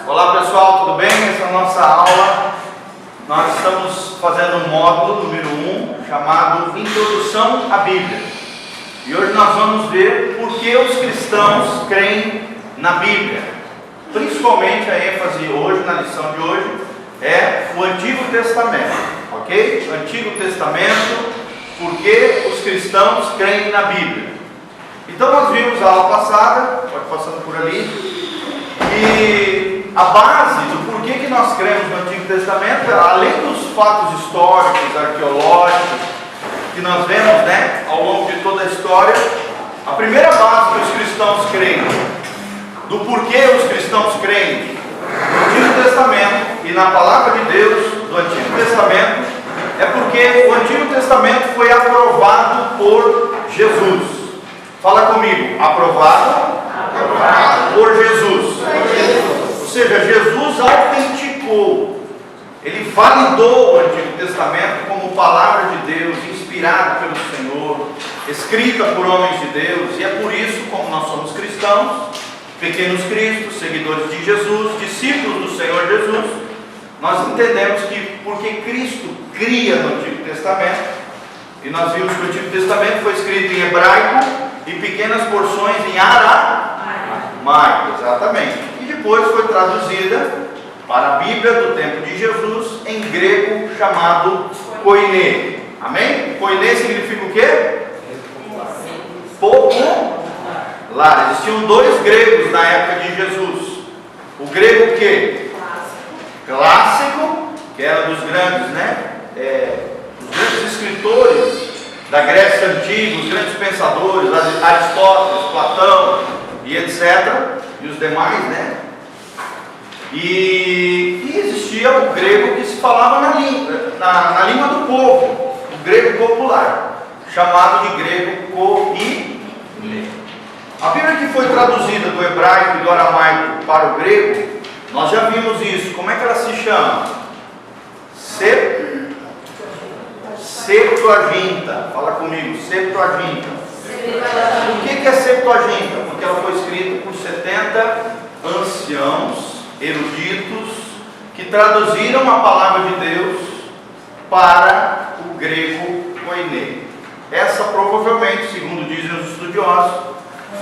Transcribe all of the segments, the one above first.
Olá pessoal, tudo bem? Essa é a nossa aula. Nós estamos fazendo o módulo número 1, chamado Introdução à Bíblia. E hoje nós vamos ver por que os cristãos creem na Bíblia. Principalmente a ênfase hoje, na lição de hoje, é o Antigo Testamento, ok? Antigo Testamento, por que os cristãos creem na Bíblia. Então nós vimos a aula passada, pode passando por ali, e a base do porquê que nós cremos no Antigo Testamento, além dos fatos históricos, arqueológicos, que nós vemos, ao longo de toda a história, a primeira base que os cristãos creem, do porquê os cristãos creem no Antigo Testamento e na Palavra de Deus do Antigo Testamento, é porque o Antigo Testamento foi aprovado por Jesus. Fala comigo, aprovado por Jesus. Ou seja, Jesus autenticou, ele validou o Antigo Testamento como palavra de Deus, inspirada pelo Senhor, escrita por homens de Deus, e é por isso, como nós somos cristãos, pequenos cristos, seguidores de Jesus, discípulos do Senhor Jesus, nós entendemos que porque Cristo cria no Antigo Testamento, e nós vimos que o Antigo Testamento foi escrito em hebraico e pequenas porções em aramaico, exatamente. E depois foi traduzida para a Bíblia do tempo de Jesus em grego chamado koiné. Amém? Koiné significa o quê? Popular. Existiam dois gregos na época de Jesus. O grego quê? Clássico, que era dos grandes, os grandes escritores da Grécia Antiga, os grandes pensadores, Aristóteles, Platão e etc. E os demais, E existia o grego que se falava na língua do povo, o grego popular, chamado de grego koiné. A Bíblia que foi traduzida do hebraico e do aramaico para o grego, nós já vimos isso. Como é que ela se chama? Septuaginta. Fala comigo, Septuaginta. O que é Septuaginta? Porque ela foi escrita por 70 anciãos, eruditos, que traduziram a palavra de Deus para o grego koiné. Essa provavelmente, segundo dizem os estudiosos,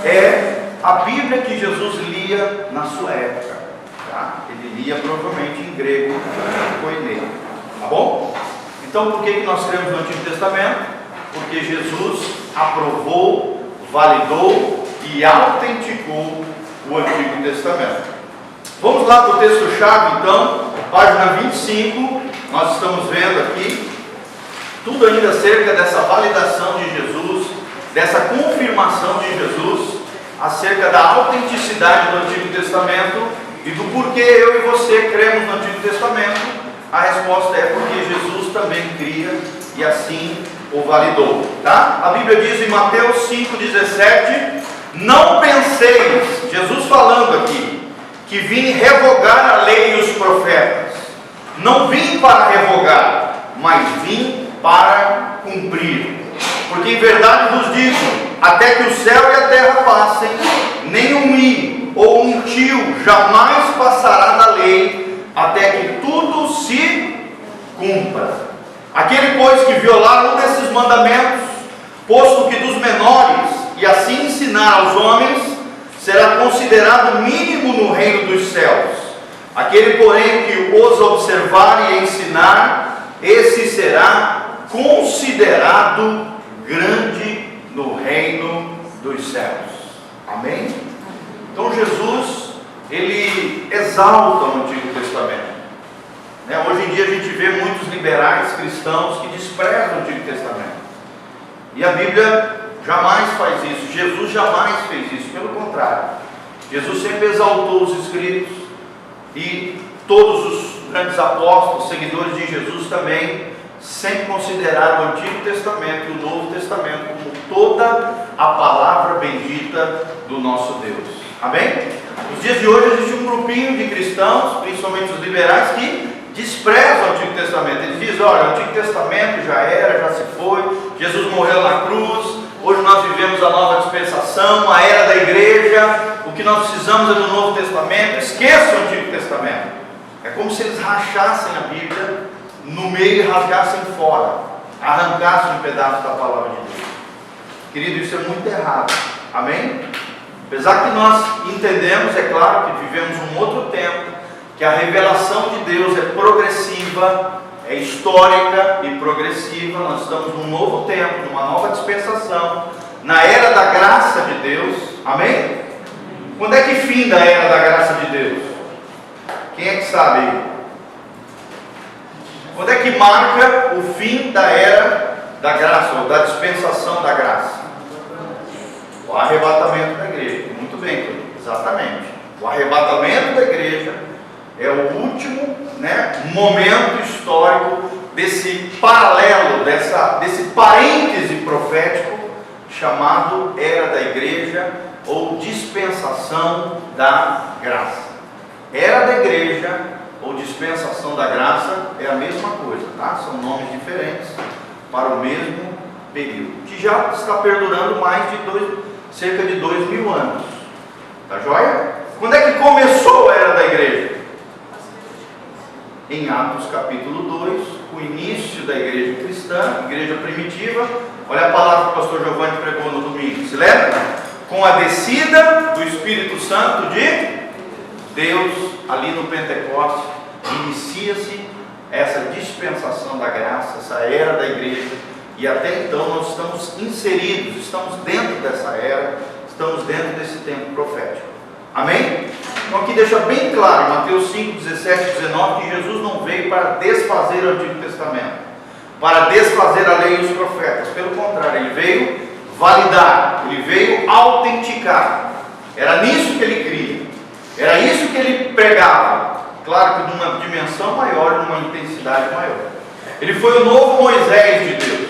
é a Bíblia que Jesus lia na sua época. Ele lia provavelmente em grego koiné. Tá bom? Então, por que nós cremos no Antigo Testamento? Porque Jesus aprovou, validou e autenticou o Antigo Testamento. Vamos lá para o texto-chave, então, página 25. Nós estamos vendo aqui tudo ainda acerca dessa validação de Jesus, dessa confirmação de Jesus, acerca da autenticidade do Antigo Testamento e do porquê eu e você cremos no Antigo Testamento. A resposta é porque Jesus também cria e assim o validou, tá? A Bíblia diz em Mateus 5,17: não penseis, Jesus falando aqui, que vim revogar a lei e os profetas. Não vim para revogar, mas vim para cumprir. Porque em verdade vos digo, até que o céu e a terra passem, nem um i ou um tio jamais passará da lei, até que tudo se cumpra. Aquele, pois, que violar um desses mandamentos, posto que dos menores, e assim ensinar aos homens, será considerado mínimo no reino dos céus. Aquele, porém, que os observar e ensinar, esse será considerado grande no reino dos céus. Amém? Então Jesus, ele exalta o Antigo Testamento. Hoje em dia a gente vê muitos liberais cristãos que desprezam o Antigo Testamento. E a Bíblia jamais faz isso. Jesus jamais fez isso. Pelo contrário, Jesus sempre exaltou os escritos, e todos os grandes apóstolos, seguidores de Jesus também, sempre consideraram o Antigo Testamento e o Novo Testamento como toda a palavra bendita do nosso Deus. Amém? Nos dias de hoje existe um grupinho de cristãos, principalmente os liberais, que desprezam o Antigo Testamento. Eles dizem: olha, o Antigo Testamento já era, já se foi, Jesus morreu na cruz, hoje nós vivemos a nova dispensação, a era da igreja, o o que nós precisamos é do Novo Testamento, esqueça o Antigo Testamento. É como se eles rachassem a Bíblia no meio e rasgassem fora, arrancassem um pedaço da palavra de Deus. Querido, isso é muito errado. Amém? Apesar que nós entendemos, é claro, que vivemos um outro tempo, que a revelação de Deus é progressiva, é histórica e progressiva. Nós estamos num novo tempo, numa nova dispensação, na era da graça de Deus. Amém? Quando é que finda a era da graça de Deus? Quem é que sabe? Quando é que marca o fim da era da graça, ou da dispensação da graça? O arrebatamento da igreja. Muito bem, querido. Exatamente. O arrebatamento da igreja é o último, momento histórico desse paralelo, desse parêntese profético chamado era da igreja ou dispensação da graça. Era da igreja ou dispensação da graça é a mesma coisa, tá? São nomes diferentes para o mesmo período, que já está perdurando cerca de 2000 anos. Tá joia? Quando é que começou a era da igreja? Em Atos capítulo 2, o início da igreja cristã, igreja primitiva. Olha a palavra que o pastor Giovanni pregou no domingo, se lembra? Com a descida do Espírito Santo de Deus, ali no Pentecostes, inicia-se essa dispensação da graça, essa era da igreja, e até então nós estamos inseridos, estamos dentro dessa era, estamos dentro desse tempo profético. Amém? Então aqui deixa bem claro, Mateus 5, 17 e 19, que Jesus não veio para desfazer o Antigo Testamento, para desfazer a lei e os profetas. Pelo contrário, ele veio validar, ele veio autenticar. Era nisso que ele cria, era isso que ele pregava. Claro que numa dimensão maior, numa intensidade maior. Ele foi o novo Moisés de Deus.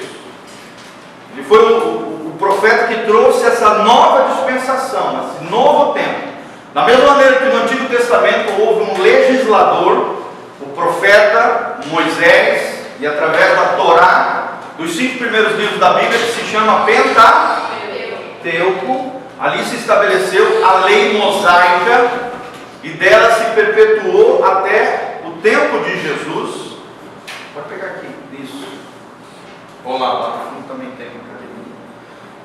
Ele foi o profeta que trouxe essa nova dispensação, esse novo tempo. Da mesma maneira que no Antigo Testamento houve um legislador, o profeta Moisés, e através da Torá, dos 5 primeiros livros da Bíblia, que se chama Pentateuco, ali se estabeleceu a lei mosaica, e dela se perpetuou até o tempo de Jesus. Pode pegar aqui, isso. Vamos lá no fundo também tem.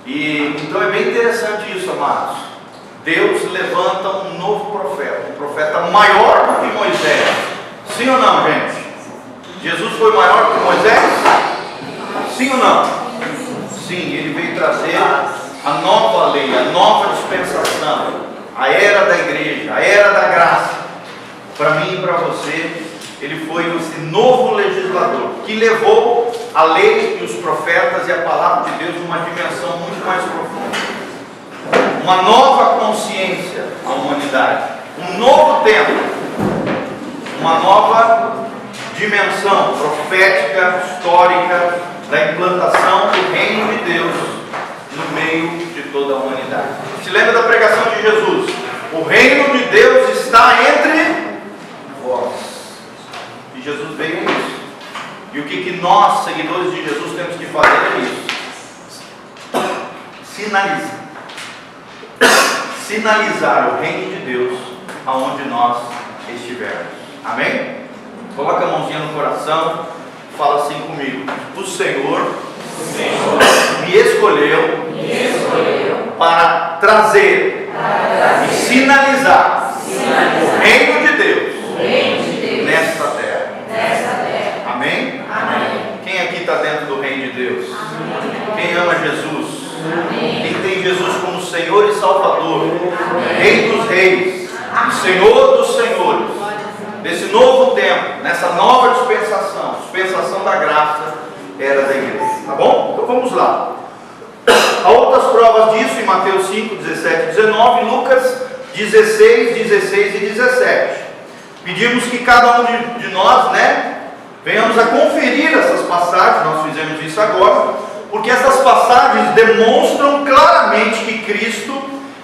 E então é bem interessante isso, amados. Deus levanta um novo profeta, um profeta maior do que Moisés. Sim ou não, gente? Jesus foi maior que Moisés? Sim ou não? Sim, ele veio trazer a nova lei, a nova dispensação, a era da igreja, a era da graça. Para mim e para você, ele foi esse novo legislador que levou a lei e os profetas e a palavra de Deus numa dimensão muito mais profunda. Uma nova consciência à humanidade, um novo tempo, uma nova dimensão profética, histórica, da implantação do reino de Deus no meio de toda a humanidade. Se lembra da pregação de Jesus? O reino de Deus está entre vós. E Jesus veio isso. E o que nós, seguidores de Jesus, temos que fazer é isso: sinalizar o reino de Deus aonde nós estivermos. Amém? Coloca a mãozinha no coração, fala assim comigo: o Senhor me escolheu para trazer e sinalizar o reino de Deus nesta terra. Amém? Quem aqui está dentro do reino de Deus? Quem ama Jesus? Quem tem Jesus como Senhor e Salvador, Rei dos Reis, Senhor dos Senhores, nesse novo tempo, nessa nova dispensação da graça, era da igreja. Tá bom? Então vamos lá. Há outras provas disso em Mateus 5, 17 e 19, Lucas 16, 16 e 17. Pedimos que cada um de nós, venhamos a conferir essas passagens. Nós fizemos isso agora, porque essas passagens demonstram claramente que Cristo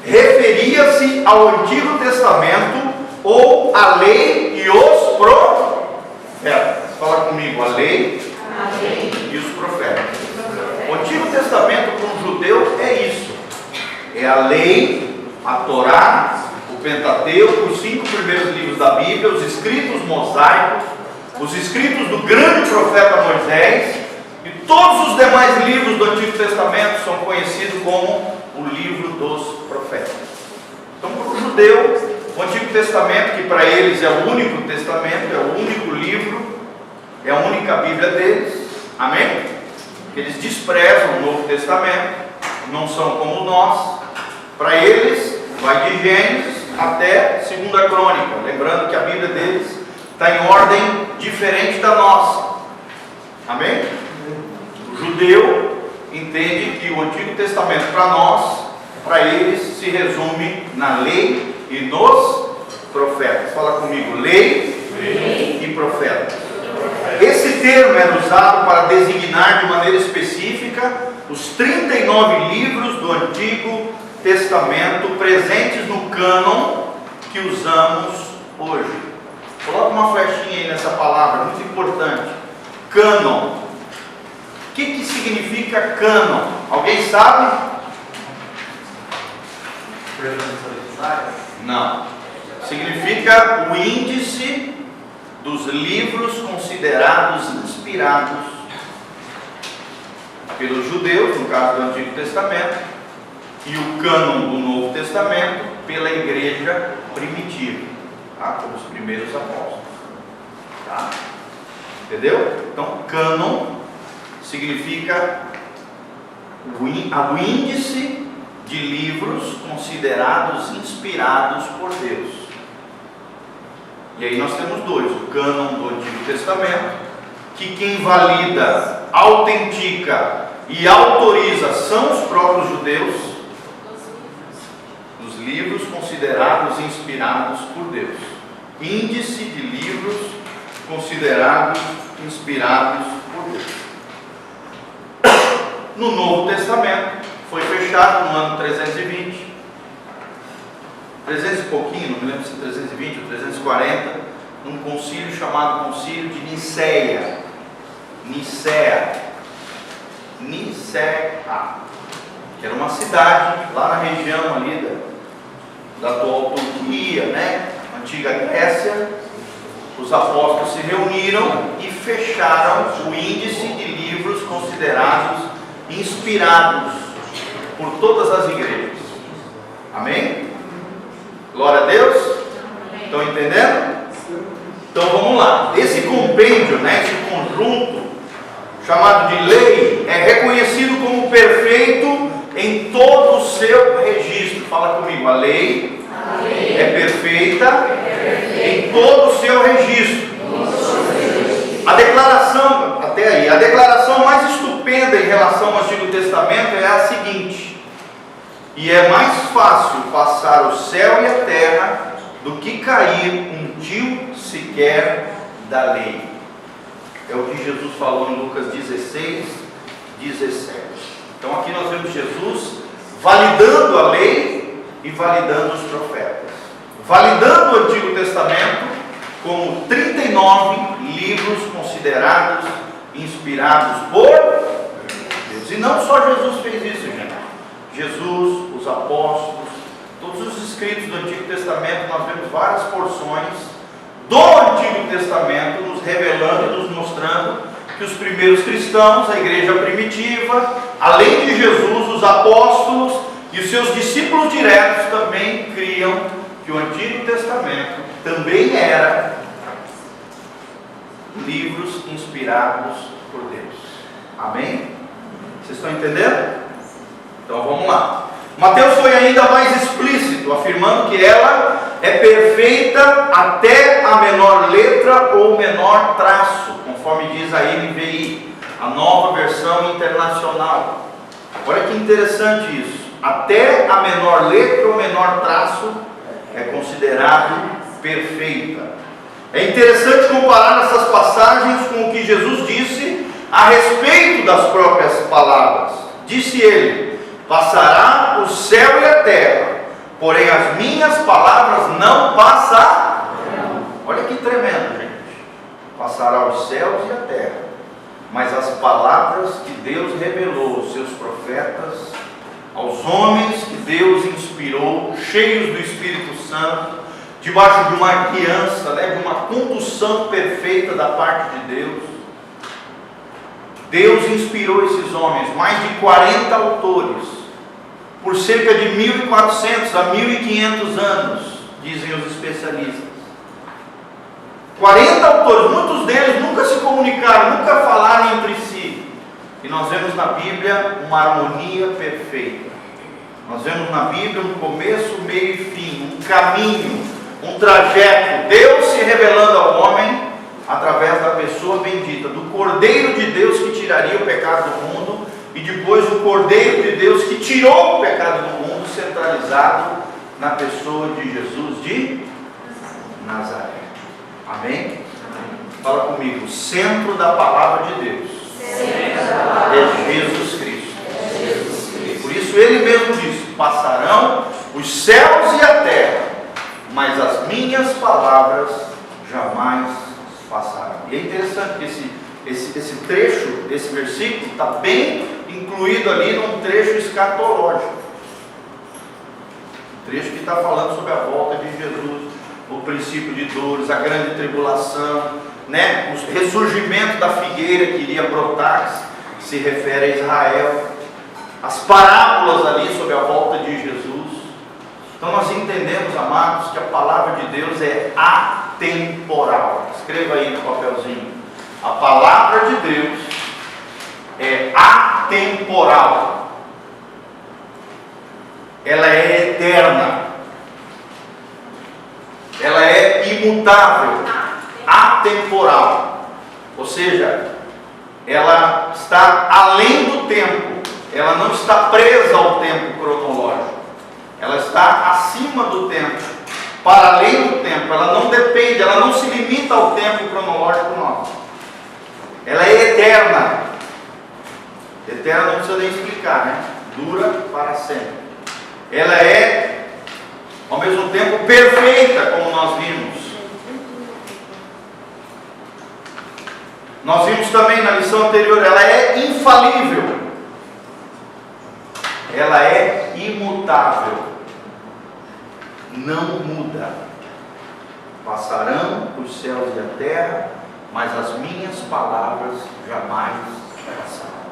referia-se ao Antigo Testamento ou à lei e os profetas. Fala comigo: a lei e os profetas. O Antigo Testamento para um judeu é isso: é a lei a Torá, o Pentateuco, os 5 primeiros livros da Bíblia, os escritos mosaicos, os escritos do grande profeta Moisés, e todos os demais livros do Antigo Testamento são conhecidos como o livro dos profetas. Então, para o judeu, o Antigo Testamento, que para eles é o único testamento, é o único livro, é a única Bíblia deles, amém? Que eles desprezam o Novo Testamento, não são como nós. Para eles, vai de Gênesis até 2 Crônica, lembrando que a Bíblia deles está em ordem diferente da nossa, amém? O judeu entende que o Antigo Testamento para nós, para eles, se resume na lei e nos profetas. Fala comigo, lei e profetas. Esse termo era usado para designar de maneira específica os 39 livros do Antigo Testamento presentes no cânon que usamos hoje. Coloca uma flechinha aí nessa palavra, muito importante. Cânon. O que significa cânon? Alguém sabe? Não. Significa o índice dos livros considerados inspirados pelos judeus, no caso do Antigo Testamento, e o cânon do Novo Testamento pela igreja primitiva, tá? Pelos primeiros apóstolos, tá? Entendeu? Então, cânon significa o índice de livros considerados inspirados por Deus. E aí nós temos dois: o cânon do Antigo Testamento, que quem valida, autentica e autoriza são os próprios judeus, os livros considerados inspirados por Deus. Índice de livros considerados inspirados por Deus. No Novo Testamento foi fechado no ano 320, 300 e pouquinho, não me lembro se 320 ou 340, num concílio chamado Concílio de Nicéia, que era uma cidade lá na região ali da atual Turquia, né? Antiga Grécia. Os apóstolos se reuniram e fecharam o índice de livros considerados inspirados por todas as igrejas. Amém? Glória a Deus. Estão entendendo? Então vamos lá. Esse compêndio, né, esse conjunto chamado de lei, é reconhecido como perfeito em todo o seu registro. Fala comigo, a lei é perfeita em todo o seu registro. A declaração, até aí, a declaração mais estupenda em relação ao Antigo Testamento é a seguinte: e é mais fácil passar o céu e a terra do que cair um tio sequer da lei. É o que Jesus falou em Lucas 16, 17. Então aqui nós vemos Jesus validando a lei e validando os profetas, validando o Antigo Testamento como 39 livros considerados inspirados por Deus. E não só Jesus fez isso, gente. Jesus, os apóstolos, todos os escritos do Antigo Testamento, nós vemos várias porções do Antigo Testamento nos revelando e nos mostrando que os primeiros cristãos, a igreja primitiva, além de Jesus, os apóstolos e os seus discípulos diretos também criam que o Antigo Testamento também era livros inspirados por Deus. Amém? Vocês estão entendendo? Então vamos lá. Mateus foi ainda mais explícito, afirmando que ela é perfeita até a menor letra ou menor traço, conforme diz a NVI, a Nova Versão Internacional. Olha que interessante isso. Até a menor letra ou menor traço é considerado perfeita. É interessante comparar essas passagens com o que Jesus disse a respeito das próprias palavras. Disse ele: passará o céu e a terra, porém as minhas palavras não passarão. Olha que tremendo, gente. Passará os céus e a terra, mas as palavras que Deus revelou aos seus profetas, aos homens que Deus inspirou, cheios do Espírito Santo, debaixo de uma guiança, de uma condução perfeita da parte de Deus. Deus inspirou esses homens, mais de 40 autores, por cerca de 1.400 a 1.500 anos, dizem os especialistas. 40 autores, muitos deles nunca se comunicaram, nunca falaram entre si. E nós vemos na Bíblia uma harmonia perfeita. Nós vemos na Bíblia um começo, meio e fim, um caminho, um trajeto. Deus se revelando ao homem através da pessoa bendita, do Cordeiro de Deus que tiraria o pecado do mundo, e depois o Cordeiro de Deus que tirou o pecado do mundo, centralizado na pessoa de Jesus de Nazaré. Amém? Fala comigo. O centro da palavra de Deus é Jesus Cristo. Por isso ele mesmo disse: passarão os céus e a terra, mas as minhas palavras jamais passarão. E é interessante que esse trecho, esse versículo, está bem incluído ali num trecho escatológico. Um trecho que está falando sobre a volta de Jesus, o princípio de dores, a grande tribulação, o ressurgimento da figueira que iria brotar, que se refere a Israel, as parábolas ali sobre a volta de Jesus. Então nós entendemos, amados, que a palavra de Deus é atemporal. Escreva aí no papelzinho: a palavra de Deus é atemporal, ela é eterna, ela é imutável, atemporal, ou seja, ela está além do tempo, ela não está presa ao tempo cronológico, ela está acima do tempo, para além do tempo, ela não depende, ela não se limita ao tempo cronológico nosso, ela é eterna. Eterna não precisa nem explicar, dura para sempre. Ela é, ao mesmo tempo, perfeita, como nós vimos. Nós vimos também na lição anterior, ela é infalível, ela é imutável, não muda. Passarão os céus e a terra, mas as minhas palavras jamais passarão.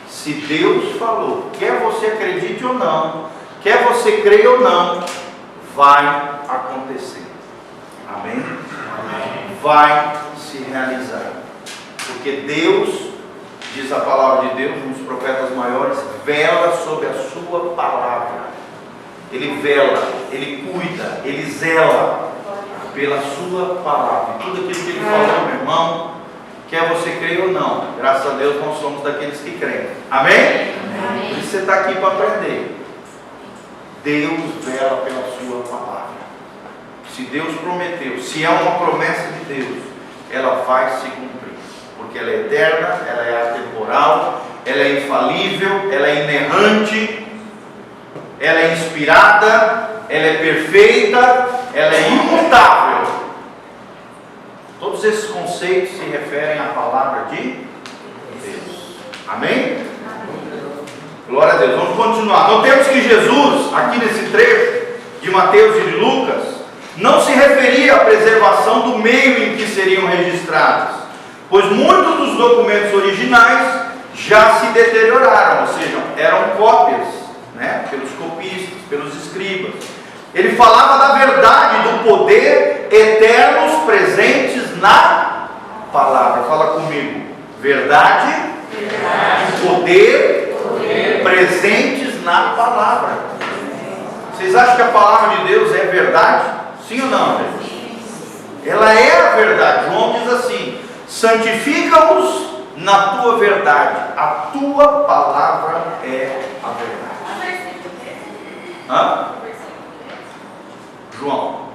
Se Deus falou, quer você acredite ou não, quer você creia ou não, vai acontecer. Amém? Amém. Vai se realizar. Porque Deus, diz a palavra de Deus, nos profetas maiores, vela sobre a sua palavra. Ele vela, ele cuida, ele zela pela sua palavra. E tudo aquilo que ele falou, meu irmão, quer você creia ou não, graças a Deus nós somos daqueles que creem. Amém? Amém. Por isso você está aqui para aprender. Deus vela pela sua palavra. Se Deus prometeu, se é uma promessa de Deus, ela vai se cumprir. Porque ela é eterna, ela é atemporal, ela é infalível, ela é inerrante, ela é inspirada, ela é perfeita, ela é imutável. Todos esses conceitos se referem à palavra de Deus. Amém? Glória a Deus. Vamos continuar. Notemos que Jesus, aqui nesse trecho de Mateus e de Lucas, não se referia à preservação do meio em que seriam registrados, pois muitos dos documentos originais já se deterioraram, ou seja, eram cópias, pelos copistas, pelos escribas. Ele falava da verdade, do poder eternos presentes na palavra. Fala comigo. Verdade, e poder presentes na palavra. Vocês acham que a palavra de Deus é verdade? Sim ou não, gente? Ela é a verdade. João diz assim: santifica-os na tua verdade, a tua palavra é a verdade. João,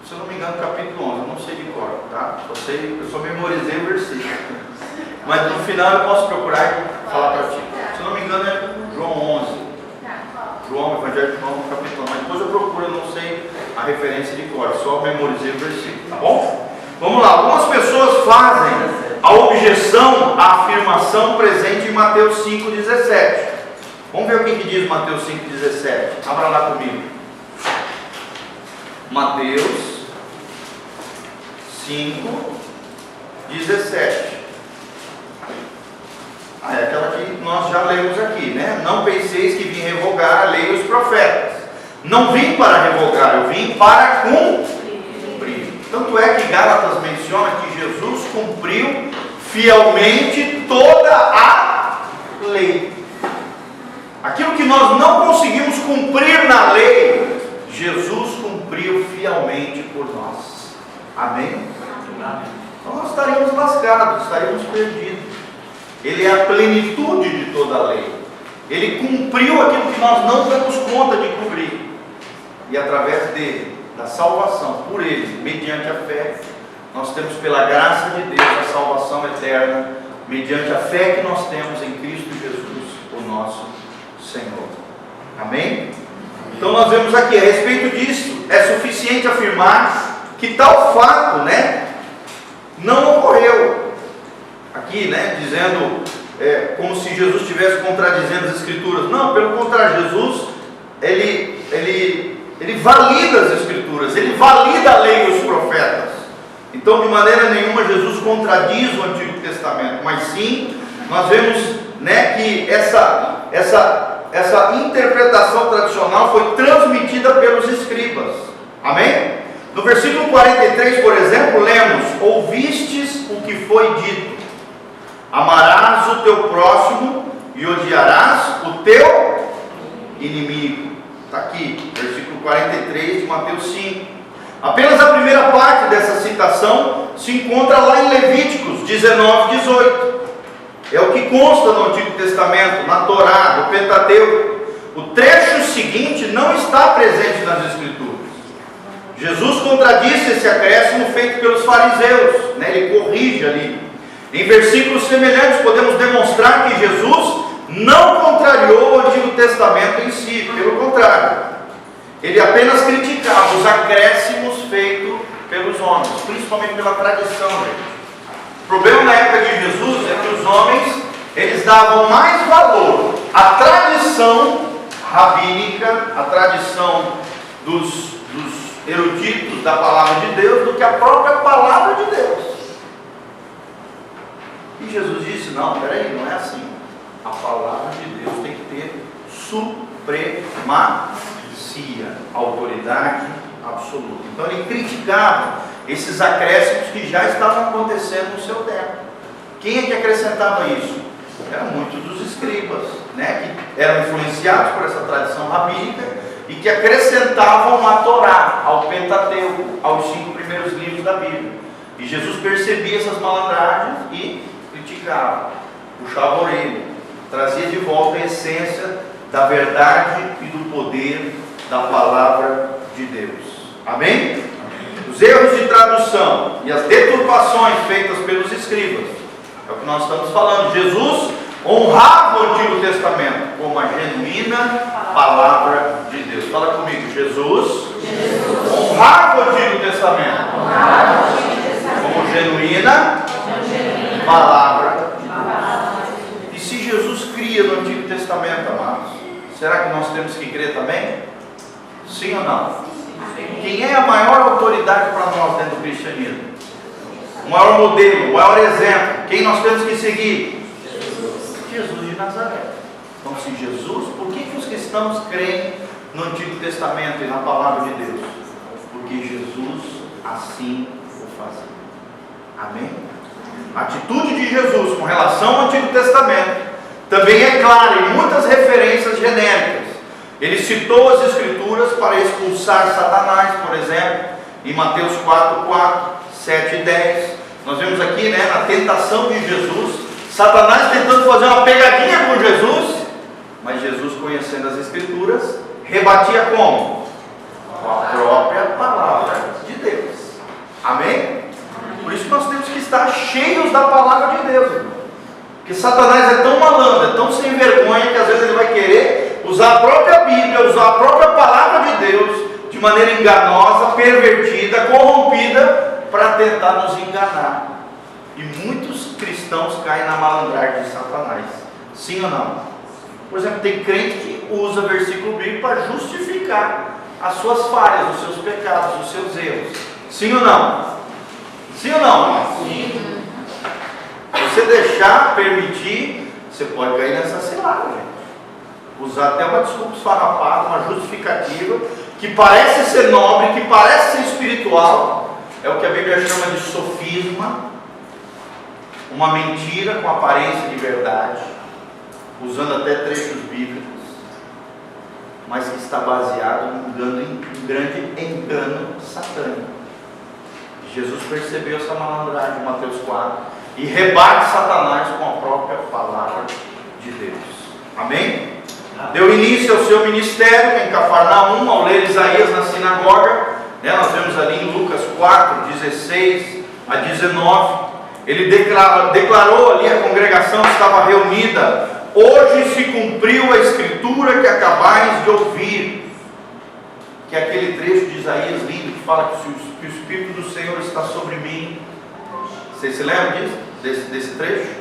se eu não me engano, capítulo 11, eu não sei de cor, tá? Eu só memorizei o versículo, mas no final eu posso procurar e falar para ti. Se eu não me engano é João 11, João, Evangelho de João, capítulo 11, mas depois eu procuro, eu não sei a referência de cor, só memorizei o versículo, tá bom? Vamos lá. Algumas pessoas fazem a objeção à afirmação presente em Mateus 5,17. Vamos ver o que diz Mateus 5,17. Abra lá comigo. Mateus 5:17. É aquela que nós já lemos aqui, né? Não penseis que vim revogar a lei e os profetas. Não vim para revogar, eu vim para cumprir. Tanto é que Gálatas menciona que Jesus cumpriu fielmente toda a lei. Aquilo que nós não conseguimos cumprir na lei, Jesus cumpriu fielmente por nós. Amém? Então nós estaríamos lascados, estaríamos perdidos. Ele é a plenitude de toda a lei. Ele cumpriu aquilo que nós não damos conta de cumprir. E através dele, da salvação, por ele, mediante a fé, nós temos pela graça de Deus a salvação eterna, mediante a fé que nós temos em Cristo Jesus, o nosso Senhor. Amém? Então nós vemos aqui, a respeito disso, é suficiente afirmar que tal fato, não ocorreu. Aqui, dizendo, como se Jesus estivesse contradizendo as Escrituras. Não, pelo contrário, Jesus, ele valida as Escrituras, ele valida a lei e os profetas. Então, de maneira nenhuma, Jesus contradiz o Antigo Testamento, mas sim, nós vemos, que essa interpretação tradicional foi transmitida pelos escribas. Amém? No versículo 43, por exemplo, lemos: ouvistes o que foi dito, amarás o teu próximo e odiarás o teu inimigo. Está aqui, versículo 43 de Mateus 5. Apenas a primeira parte dessa citação se encontra lá em Levíticos 19:18. É o que consta no Antigo Testamento, na Torá, no Pentateuco. O trecho seguinte não está presente nas Escrituras. Jesus contradisse esse acréscimo feito pelos fariseus, ele corrige ali. Em versículos semelhantes podemos demonstrar que Jesus não contrariou o Antigo Testamento em si, pelo contrário, ele apenas criticava os acréscimos feitos pelos homens, principalmente pela tradição. O problema na época de Jesus é que os homens, eles davam mais valor à tradição rabínica, à tradição dos eruditos da palavra de Deus, do que a própria palavra de Deus. E Jesus disse: não, peraí, não é assim. A palavra de Deus tem que ter supremacia, autoridade absoluta. Então ele criticava esses acréscimos que já estavam acontecendo no seu tempo. Quem é que acrescentava isso? Eram muitos dos escribas, que eram influenciados por essa tradição rabínica e que acrescentavam a Torá, ao Pentateuco, aos 5 primeiros livros da Bíblia. E Jesus percebia essas malandragens e criticava, puxava a orelha, trazia de volta a essência da verdade e do poder da palavra de Deus. Amém? Os erros de tradução e as deturpações feitas pelos escribas, é o que nós estamos falando. Jesus honrava o Antigo Testamento como a genuína palavra de Deus. Fala comigo: Jesus honrava o Antigo Testamento como genuína palavra de Deus. E se Jesus cria no Antigo Testamento, amados, será que nós temos que crer também? Sim ou não? Quem é a maior autoridade para nós dentro do cristianismo? O maior modelo, o maior exemplo, quem nós temos que seguir? Jesus de Nazaré. Então, se Jesus, por que os cristãos creem no Antigo Testamento e na palavra de Deus? Porque Jesus assim o fazia. Amém? A atitude de Jesus com relação ao Antigo Testamento também é clara em muitas referências genéricas. Ele citou as Escrituras para expulsar Satanás, por exemplo, em Mateus 4:4, 7 e 10. Nós vemos aqui, na tentação de Jesus, Satanás tentando fazer uma pegadinha com Jesus, mas Jesus, conhecendo as Escrituras, rebatia como? Com a própria palavra de Deus. Amém? Por isso nós temos que estar cheios da palavra de Deus, irmão. Porque Satanás é tão malandro, é tão sem vergonha, que às vezes ele vai querer usar a própria Bíblia, usar a própria palavra de Deus de maneira enganosa, pervertida, corrompida, para tentar nos enganar. E muitos cristãos caem na malandragem de Satanás. Sim ou não? Por exemplo, tem crente que usa versículo bíblico para justificar as suas falhas, os seus pecados, os seus erros. Sim ou não? Sim ou não? Sim. Você deixar, permitir, você pode cair nessa cilada, gente. Usar até uma desculpa esfarrapada, uma justificativa, que parece ser nobre, que parece ser espiritual, é o que a Bíblia chama de sofisma, uma mentira com aparência de verdade, usando até trechos bíblicos, mas que está baseado em grande engano satânico. Jesus percebeu essa malandragem em Mateus 4 e rebate Satanás com a própria palavra de Deus. Amém? Deu início ao seu ministério em Cafarnaum, ao ler Isaías na sinagoga, né? Nós vemos ali em Lucas 4, 16 a 19, ele declarou ali, a congregação estava reunida: hoje se cumpriu a escritura que acabais de ouvir. Que é aquele trecho de Isaías lindo que fala que o Espírito do Senhor está sobre mim. Vocês se lembram disso? Desse trecho?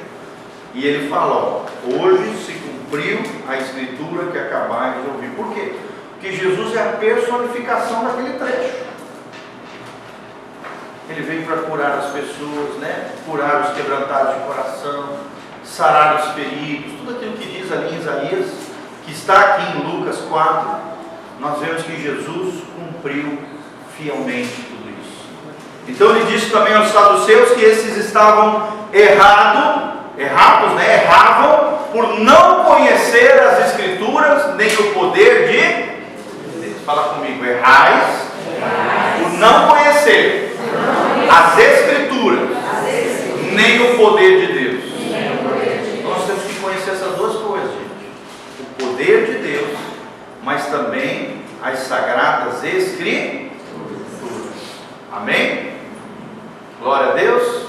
E ele fala, ó, hoje se cumpriu a escritura que acabais de ouvir. Por quê? Porque Jesus é a personificação daquele trecho. Ele veio para curar as pessoas, né? Curar os quebrantados de coração, sarar os feridos, tudo aquilo que diz ali em Isaías, que está aqui em Lucas 4, nós vemos que Jesus cumpriu fielmente tudo isso. Então ele disse também aos saduceus que esses estavam errados, né? Erravam por não conhecer as Escrituras, nem o poder de Deus. Fala comigo, errais por não conhecer as Escrituras, nem o poder de Deus. Então nós temos que conhecer essas duas coisas, gente: o poder de Deus, mas também as sagradas Escrituras. Amém? Glória a Deus.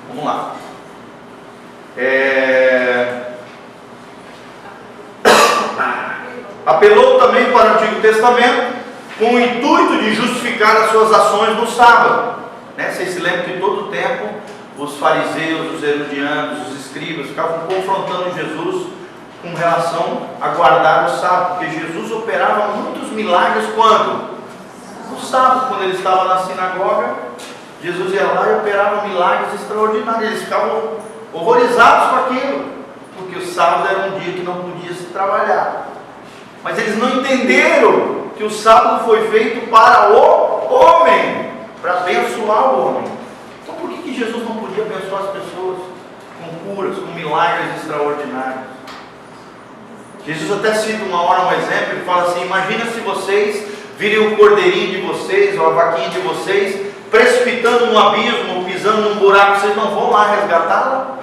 Vamos lá. Apelou também para o Antigo Testamento com o intuito de justificar as suas ações no sábado, né? Vocês se lembram que todo o tempo os fariseus, os herodianos, os escribas ficavam confrontando Jesus com relação a guardar o sábado, porque Jesus operava muitos milagres quando? No sábado, quando ele estava na sinagoga, Jesus ia lá e operava milagres extraordinários. Eles ficavam horrorizados com aquilo, porque o sábado era um dia que não podia se trabalhar. Mas eles não entenderam que o sábado foi feito para o homem, para abençoar o homem. Então por que Jesus não podia abençoar as pessoas com curas, com milagres extraordinários? Jesus até cita uma hora um exemplo, ele fala assim: imagina se vocês virem o cordeirinho de vocês, ou a vaquinha de vocês, precipitando num abismo, ou pisando num buraco, vocês não vão lá resgatá-la?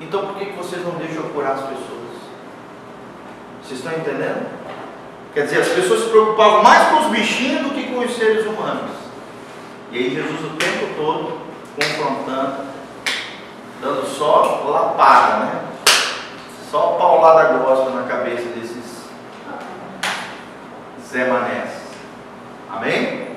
Então por que vocês não deixam curar as pessoas? Vocês estão entendendo? Quer dizer, as pessoas se preocupavam mais com os bichinhos do que com os seres humanos. E aí Jesus o tempo todo confrontando, dando só lapada, né? Só paulada grossa na cabeça desses Zé Manés. Amém?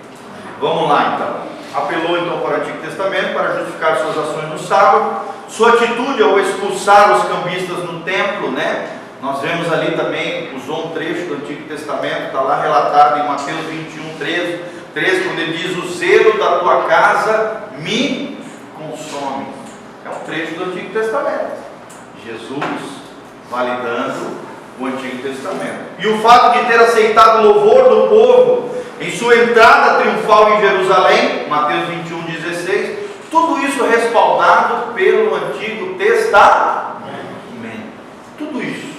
Vamos lá então. Apelou então para o Antigo Testamento para justificar suas ações no sábado. Sua atitude ao expulsar os cambistas no templo, né? Nós vemos ali também, usou um trecho do Antigo Testamento, está lá relatado em Mateus 21, 13, quando ele diz: o zelo da tua casa me consome. É um trecho do Antigo Testamento. Jesus validando o Antigo Testamento. E o fato de ter aceitado o louvor do povo em sua entrada triunfal em Jerusalém, Mateus 21, 16, tudo isso respaldado pelo Antigo Testamento. Tudo isso.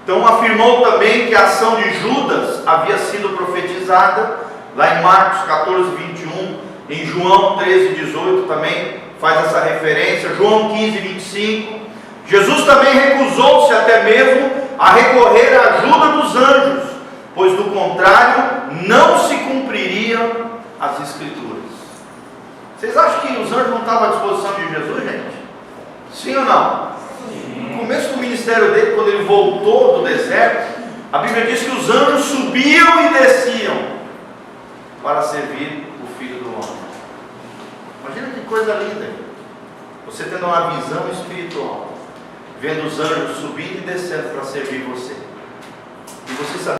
Então afirmou também que a ação de Judas havia sido profetizada, lá em Marcos 14, 21, em João 13, 18 também faz essa referência, João 15, 25. Jesus também recusou-se até mesmo a recorrer à ajuda dos anjos, pois do contrário não se cumpririam as Escrituras. Vocês acham que os anjos não estavam à disposição de Jesus, gente? Sim ou não? No começo do ministério dele, quando ele voltou do deserto, a Bíblia diz que os anjos subiam e desciam para servir o Filho do Homem. Imagina que coisa linda. Você tendo uma visão espiritual, vendo os anjos subindo e descendo para servir você. E você sabe